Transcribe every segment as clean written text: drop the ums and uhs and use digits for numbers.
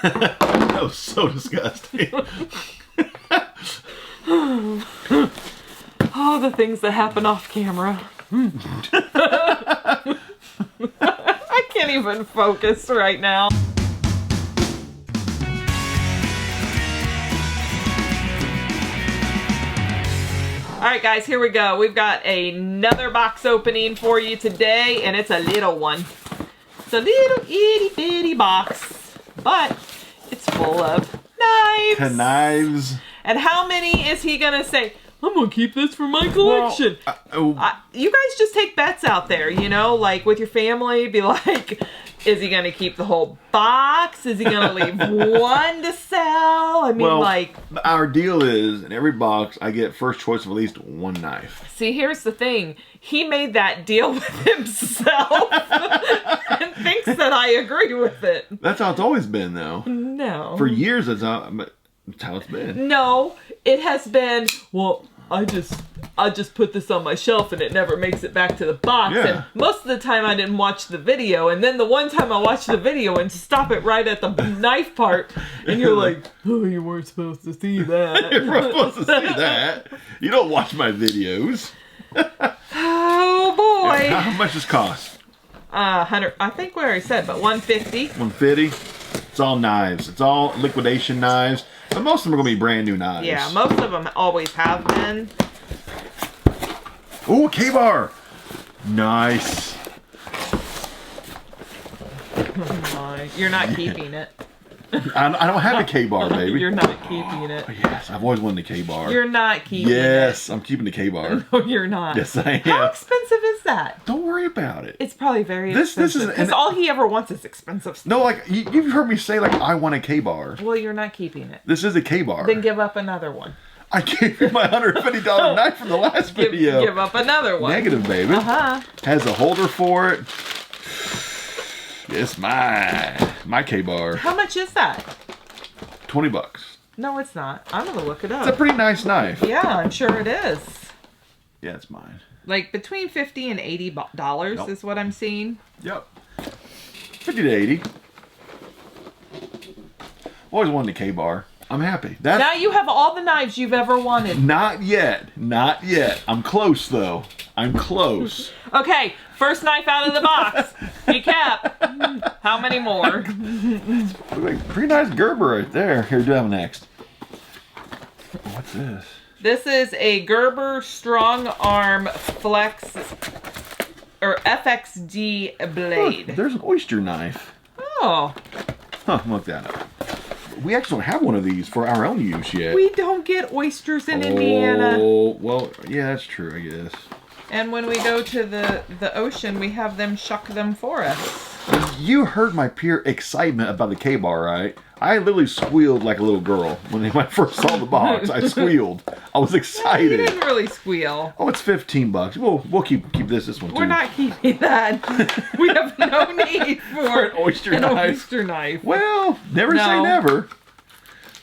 That was so disgusting. Oh, the things that happen off camera. I can't even focus right now. Alright guys, here we go. We've got another box opening for you today, and it's a little one. It's a little itty bitty box, but it's full of knives. Knives. And how many is he gonna say, I'm gonna keep this for my collection? Well, You guys just take bets out there, you know, like with your family, be like, is he gonna keep the whole box? Is he gonna leave one to sell? I mean, well, like... our deal is, in every box, I get first choice of at least one knife. See, here's the thing. He made that deal with himself and thinks that I agree with it. That's how it's always been, though. No. For years, that's how it's been. No, it has been, well, I just put this on my shelf and it never makes it back to the box. Yeah. And most of the time I didn't watch the video. And then the one time I watched the video and stop it right at the knife part. And you're like, oh, you weren't supposed to see that. You're not supposed to see that. You don't watch my videos. Oh, boy. How much does it cost? 100, I think we already said, but 150. 150. It's all knives. It's all liquidation knives. But most of them are going to be brand new knives. Yeah, most of them always have been. Ooh, a K-bar. Nice. Oh my. You're not keeping it. I don't have a K-bar, baby. You're not keeping it. Yes, I've always wanted a K-bar. You're not keeping it. Yes, I'm keeping the K-bar. No, you're not. Yes, I am. How expensive is that? Don't worry about it. It's probably very This expensive. is Because all he ever wants is expensive stuff. No, like, you've heard me say, like, I want a K-bar. Well, you're not keeping it. This is a K-bar. Then give up another one. I gave you my $150 knife from the last video. Give up another one. Negative, baby. Uh-huh. Has a holder for it. It's my K-bar. How much is that? $20. No, it's not. I'm going to look it up. It's a pretty nice knife. Yeah, I'm sure it is. Yeah, it's mine. Like between $50 and $80 Nope. is what I'm seeing. Yep. 50 to 80. Always wanted a K-bar. I'm happy. Now you have all the knives you've ever wanted. Not yet. Not yet. I'm close, though. I'm close. Okay, first knife out of the box. Hey, Cap. How many more? Pretty nice Gerber right there. Here, do have next. What's this? This is a Gerber Strong Arm Flex or FXD blade. Look, there's an oyster knife. Oh. Huh, look that up. We actually don't have one of these for our own use yet. We don't get oysters in Indiana. Oh, well, yeah, that's true, I guess. And when we go to the ocean, we have them shuck them for us. You heard my pure excitement about the K-bar, right? I literally squealed like a little girl when I first saw the box. I squealed. I was You excited. didn't really squeal. Oh, it's $15. We'll keep this one too. We're not keeping that. We have no need for an oyster knife. oyster knife. Well, never say No. never.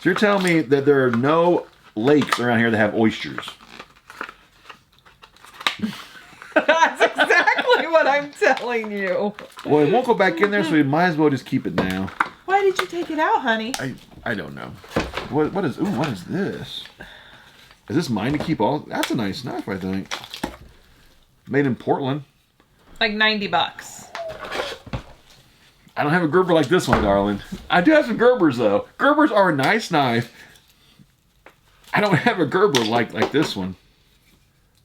So you're telling me that there are no lakes around here that have oysters? That's exactly what I'm telling you. Well, it won't go back in there, so we might as well just keep it now. Why did you take it out, honey? I don't know. What is this? Is this mine to keep all? That's a nice knife, I think. Made in Portland. Like $90. I don't have a Gerber like this one, darling. I do have some Gerbers, though. Gerbers are a nice knife. I don't have a Gerber like this one.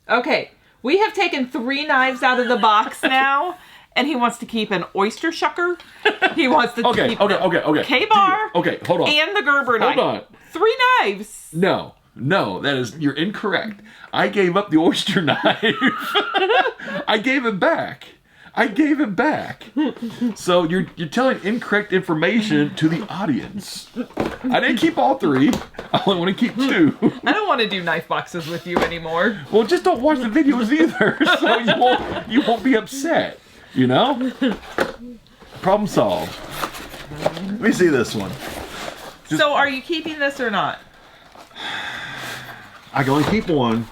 Okay, we have taken 3 knives out of the box now, and he wants to keep an oyster shucker. He wants to keep Okay. K-bar. Okay, hold on. And the Gerber knife. Hold on. 3 knives. No, you're incorrect. I gave up the oyster knife. I gave it back. So you're telling incorrect information to the audience. I didn't keep all 3. I only want to keep 2. I don't want to do knife boxes with you anymore. Well, just don't watch the videos either, so you won't be upset. You know? Problem solved. Let me see this one. So are you keeping this or not? I can only keep one.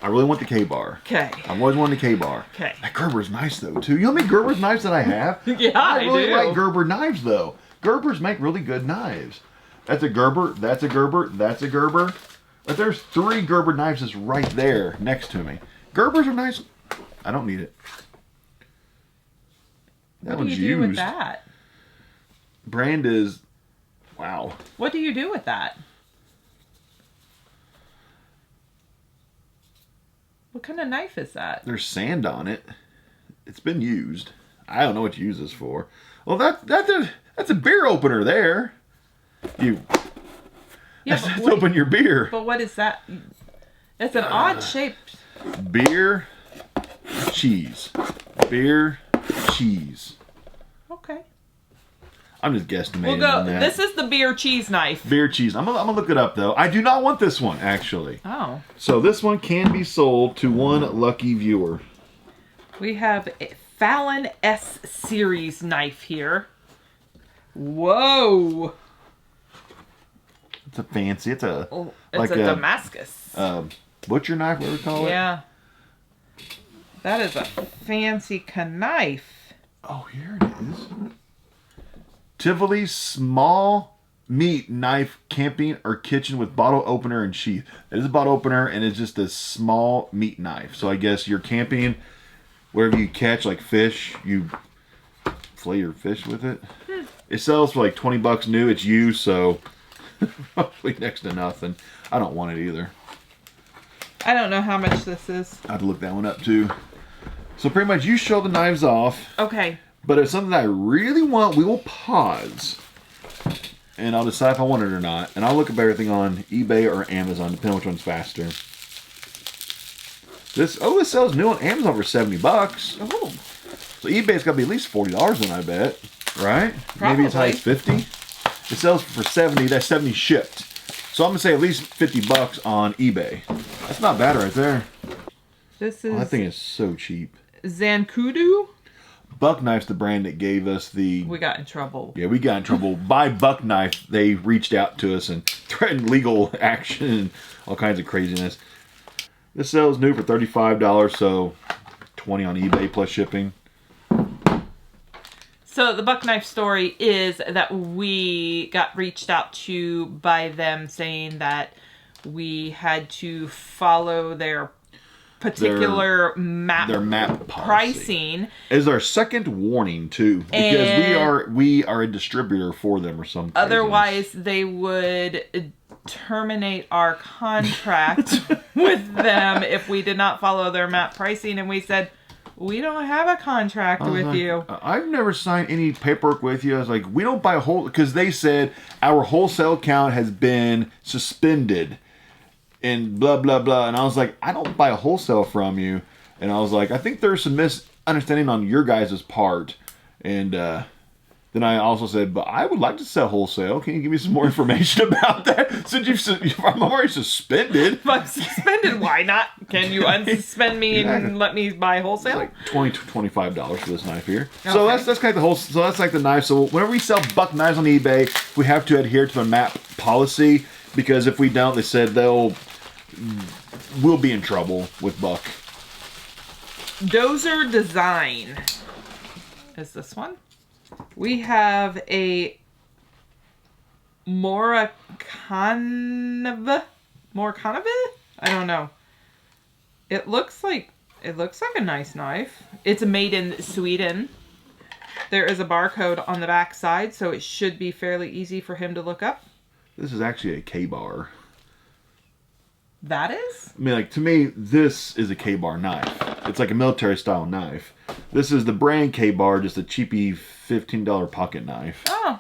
I really want the K-bar. Okay. I've always wanted the K-bar. Okay. That Gerber's nice, though, too. You know how many Gerber's knives that I have? Yeah, I really do. like Gerber knives, though. Gerbers make really good knives. That's a Gerber, that's a Gerber, that's a Gerber. But there's 3 Gerber knives just right there next to me. Gerbers are nice. I don't need it. That what do you do with that? Brand is, wow. What do you do with that? What kind of knife is that? There's sand on it. It's been used. I don't know what you use this for. Well, that's a beer opener there. That's open your beer. But what is that? It's an odd shaped. Beer, cheese. Beer, cheese. Okay. I'm just guesstimating We'll go. on that. This is the beer cheese knife. Beer cheese. I'm gonna look it up though. I do not want this one actually. Oh. So this one can be sold to one lucky viewer. We have a Fallon S series knife here. Whoa. It's a fancy. It's a it's a Damascus. Butcher knife, whatever we call it. Yeah. That is a fancy knife. Oh, here it is. Tivoli small meat knife camping or kitchen with bottle opener and sheath. It is a bottle opener and it's just a small meat knife. So I guess you're camping, wherever you catch like fish, you fillet your fish with it. It sells for like $20 new. It's used, so probably next to nothing. I don't want it either. I don't know how much this is. I have to look that one up too. So pretty much you show the knives off. Okay. But if it's something that I really want, we will pause. And I'll decide if I want it or not. And I'll look up everything on eBay or Amazon, depending on which one's faster. This sells new on Amazon for $70. Oh. So eBay's got to be at least $40 then, I bet. Right? Probably. Maybe as high as 50. It sells for 70. That's 70 shipped. So I'm going to say at least $50 on eBay. That's not bad right there. This is... that thing is so cheap. Zancudo? Buck Knife's the brand that gave us the... We got in trouble. Yeah, we got in trouble. By Buck Knife, they reached out to us and threatened legal action and all kinds of craziness. This sells new for $35, so $20 on eBay plus shipping. So the Buck Knife story is that we got reached out to by them saying that we had to follow their particular map policy. Pricing. Is our second warning too, because we are a distributor for them or something. Otherwise, they would terminate our contract with them if we did not follow their map pricing. And we said, we don't have a contract with you. I've never signed any paperwork with you. I was like, we don't buy because they said our wholesale account has been suspended. And blah, blah, blah. And I was like, I don't buy a wholesale from you. And I was like, I think there's some misunderstanding on your guys' part. And then I also said, but I would like to sell wholesale. Can you give me some more information about that? Since I'm already suspended. If I'm suspended, why not? Can you unsuspend me and let me buy wholesale? It's like $20 to $25 for this knife here. Okay. So that's kind of the so that's like the knife. So whenever we sell Buck knives on eBay, we have to adhere to the map policy. Because if we don't, they said we'll be in trouble with Buck. Dozer Design is this one. We have a Morakanava? I don't know. It looks like a nice knife. It's made in Sweden. There is a barcode on the back side, so it should be fairly easy for him to look up. This is actually a K-bar. That is? I mean, like, to me, this is a K-bar knife. It's like a military-style knife. This is the brand K-bar, just a cheapy $15 pocket knife. Oh.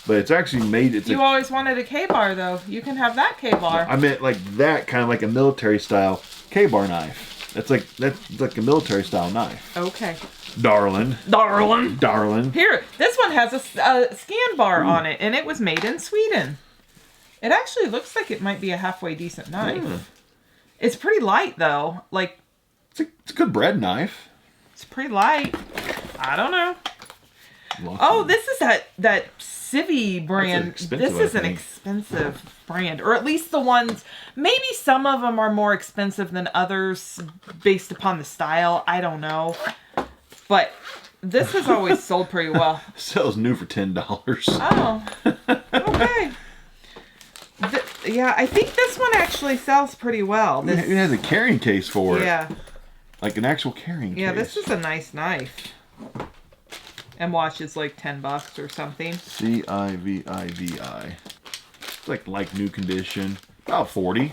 But it's actually made... You always wanted a K-bar, though. You can have that K-bar. I meant, like, that kind of like a military-style K-bar knife. That's like a military-style knife. Okay. Darling. Here, this one has a scan bar on it, and it was made in Sweden. It actually looks like it might be a halfway decent knife. Yeah. It's pretty light, though. Like, it's a good bread knife. It's pretty light. I don't know. This is that Civi brand. This is an expensive brand. Or at least the ones, maybe some of them are more expensive than others based upon the style. I don't know. But This has always sold pretty well. Sells new for $10. Oh, okay. Yeah, I think this one actually sells pretty well. It has a carrying case for it. Yeah. Like an actual carrying case. Yeah, this is a nice knife. And watch, it's like $10 or something. CIVIVI. It's like new condition. About 40.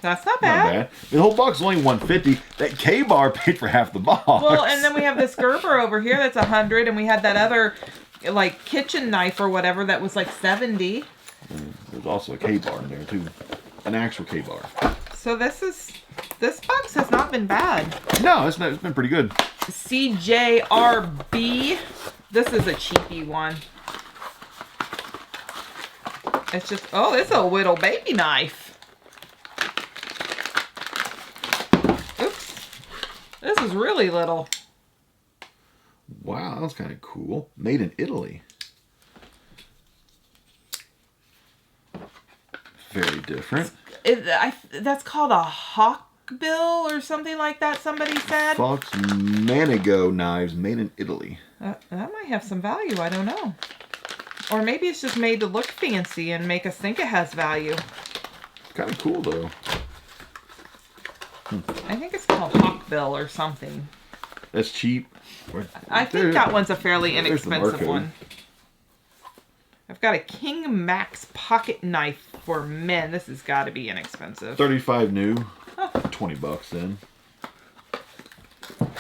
That's not bad. Not bad. The whole box is only $150. That K-bar paid for half the box. Well, and then we have this Gerber over here that's $100, and we had that other like kitchen knife or whatever that was like $70. There's also a K-bar in there too. An actual K-bar. So this box has not been bad. No, it's been pretty good. CJRB. This is a cheapy one. It's just, oh, it's a little baby knife. Oops. This is really little. Wow, that was kind of cool. Made in Italy. Very different. That's called a hawkbill or something like that, somebody said. Fox Manigo knives made in Italy. That might have some value, I don't know. Or maybe it's just made to look fancy and make us think it has value. Kind of cool, though. I think it's called hawkbill or something. That's cheap. I think that one's a fairly inexpensive one. I've got a King Max pocket knife for men. This has got to be inexpensive. 35 new. Oh. $20 then.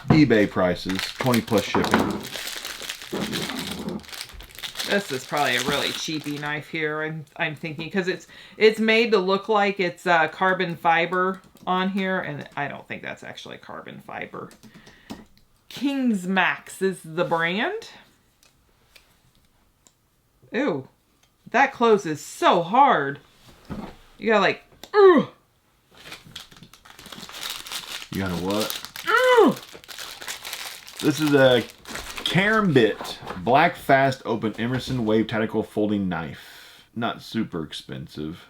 eBay prices. 20 plus shipping. This is probably a really cheapy knife here. I'm thinking because it's made to look like it's carbon fiber on here, and I don't think that's actually carbon fiber. King's Max is the brand. Ooh, that closes so hard. You got like, ugh. You got a what? This is a Carambit Black Fast Open Emerson Wave Tactical Folding Knife. Not super expensive.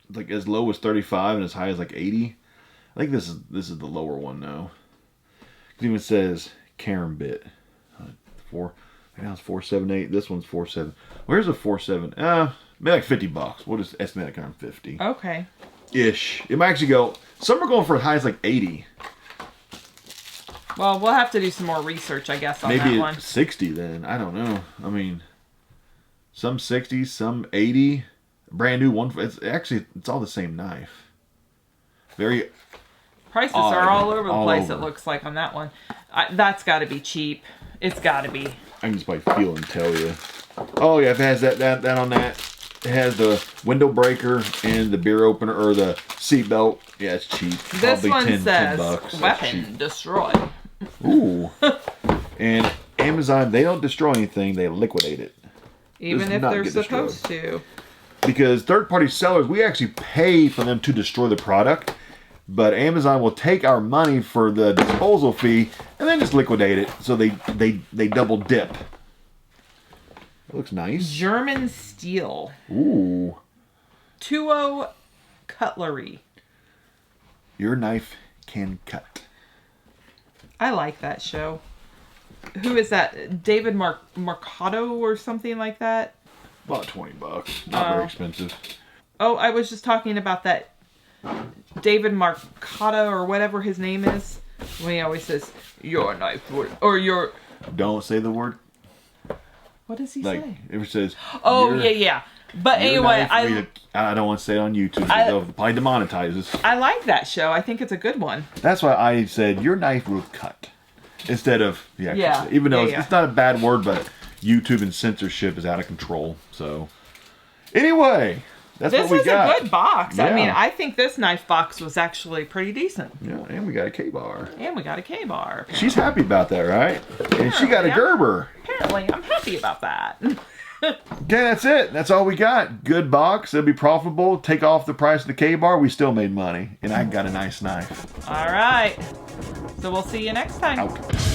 It's like as low as 35 and as high as like 80. I think this is the lower one though. It even says Carambit. Right now it's 478. This one's 47. Where's a 47? Maybe like $50. We'll just estimate it around 50. Okay. Ish. It might actually go. Some are going for as high as like 80. Well, we'll have to do some more research, I guess, on Maybe that one. 60 then. I don't know. I mean, some 60, some 80. Brand new one. It's all the same knife. Very. Prices are all over the place, it looks like, on that one. That's got to be cheap. It's got to be. I can just probably feel and tell you. Oh, yeah, if it has that on that. It has the window breaker and the beer opener or the seat belt. Yeah, it's cheap. This probably one $10 says, weapon destroy. Ooh. And Amazon, they don't destroy anything. They liquidate it. Even if they're supposed to. Because third-party sellers, we actually pay for them to destroy the product. But Amazon will take our money for the disposal fee and then just liquidate it. So they double dip. It looks nice. German steel. Ooh. 2.0 cutlery. Your knife can cut. I like that show. Who is that? David Mercado or something like that? About $20. Not very expensive. Oh, I was just talking about that David Mercado or whatever his name is. When he always says, your knife would, or your... Don't say the word. What does he like, say? It says... Oh, yeah. But anyway, I don't want to say it on YouTube. They'll probably demonetize us. I like that show. I think it's a good one. That's why I said, your knife will cut. Instead of... Yeah. Even though it's not a bad word, but YouTube and censorship is out of control. So, anyway... That's what we got. This is a good box. Yeah. I mean, I think this knife box was actually pretty decent. Yeah, and we got a K-bar. She's happy about that, right? And she got a Gerber. Apparently, I'm happy about that. Okay, that's it. That's all we got. Good box. It'll be profitable. Take off the price of the K-bar. We still made money. And I got a nice knife. All right. So we'll see you next time. Okay.